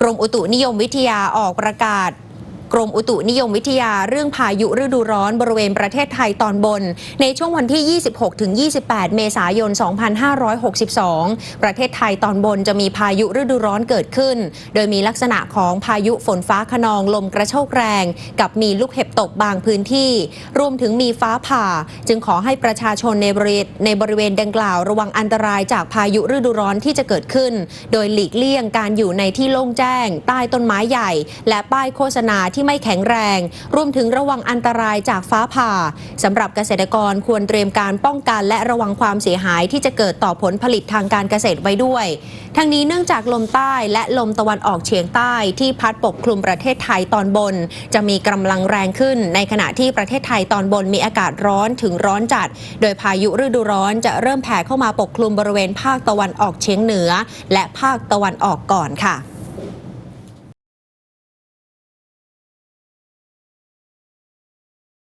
กรมอุตุนิยมวิทยาออกประกาศกรมอุตุนิยมวิทยาเรื่องพายุฤดูร้อนบริเวณประเทศไทยตอนบนในช่วงวันที่ 26-28 เมษายน 2562 ประเทศไทยตอนบนจะมีพายุฤดูร้อนเกิดขึ้นโดยมีลักษณะของพายุฝนฟ้าคะนองลมกระโชกแรงกับมีลูกเห็บตกบางพื้นที่รวมถึงมีฟ้าผ่าจึงขอให้ประชาชนในบริเวณดังกล่าวระวังอันตรายจากพายุฤดูร้อนที่จะเกิดขึ้นโดยหลีกเลี่ยงการอยู่ในที่โล่งแจ้งใต้ต้นไม้ใหญ่และป้ายโฆษณาที่ไม่แข็งแรงรวมถึงระวังอันตรายจากฟ้าผ่าสำหรับเกษตรกรควรเตรียมการป้องกันและระวังความเสียหายที่จะเกิดต่อผลผลิตทางการเกษตรไว้ด้วยทั้งนี้เนื่องจากลมใต้และลมตะวันออกเฉียงใต้ที่พัดปกคลุมประเทศไทยตอนบนจะมีกำลังแรงขึ้นในขณะที่ประเทศไทยตอนบนมีอากาศร้อนถึงร้อนจัดโดยพายุฤดูร้อนจะเริ่มแผ่เข้ามาปกคลุมบริเวณภาคตะวันออกเฉียงเหนือและภาคตะวันออกก่อนค่ะ